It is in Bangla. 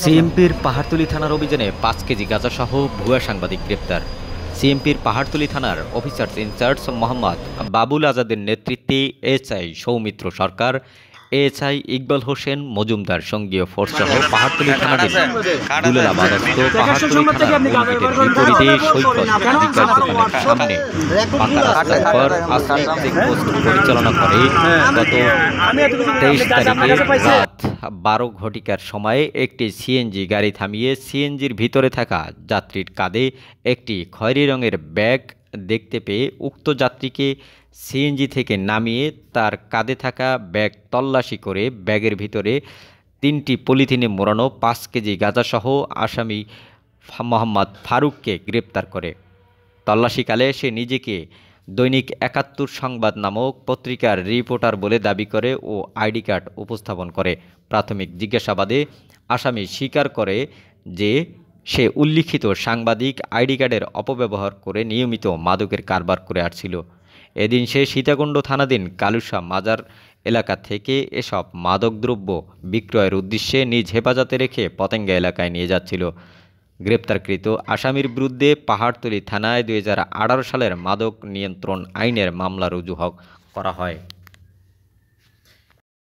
সিএমপির পাহাড়তলী থানার অভিযানে ৫ কেজি গাঁজাসহ ভুয়া সাংবাদিক গ্রেপ্তার। সিএমপির পাহাড়তলী থানার অফিসার ইনচার্জ মোহাম্মদ বাবুল আজাদের নেতৃত্বে এএসআই সৌমিত্র সরকার, এএসআই ইকবাল হোসেন মজুমদার সঙ্গীয় ফোর্সসহ পাহাড়তলী থানাধীন দুলেলা বাদস্ত পাহাড়তলী থানার মূল গেটের বিপরীতে সৈকত মুদিখানার দোকানের সামনে পাকা রাস্তার পর আশ্রমিক চেকপোস্ট পরিচালনা করে গত ২৩ তারিখে রাত ১২ ঘটিকার সময়ে একটি সিএনজি গাড়ি থামিয়ে সিএনজির ভিতরে থাকা যাত্রীর কাঁধে একটি খয়েরি রঙের ব্যাগ দেখতে পেয়ে উক্ত যাত্রীকে সিএনজি থেকে নামিয়ে তার কাঁধে থাকা ব্যাগ তল্লাশি করে ব্যাগের ভিতরে ৩টি পলিথিনে মোড়ানো ৫ কেজি গাঁজাসহ আসামি মোহাম্মদ ফারুককে গ্রেপ্তার করে। তল্লাশিকালে সে নিজেকে দৈনিক ৭১ সংবাদ নামক পত্রিকার রিপোর্টার বলে দাবি করে ও আইডি কার্ড উপস্থাপন করে। প্রাথমিক জিজ্ঞাসাবাদে আসামি স্বীকার করে যে সে উল্লিখিত সাংবাদিক আইডি কার্ডের অপব্যবহার করে নিয়মিত মাদকের কারবার করে আসছিল। এদিন সে সীতাকুণ্ড থানাধীন কালুসা মাজার এলাকা থেকে এসব মাদকদ্রব্য বিক্রয়ের উদ্দেশ্যে নিজ হেফাজতে রেখে পতেঙ্গা এলাকায় নিয়ে যাচ্ছিল। গ্রেপ্তারকৃত আসামির বিরুদ্ধে পাহাড়তলী থানায় ২০১৮ সালের মাদক নিয়ন্ত্রণ আইনের মামলা রুজু করা হয়।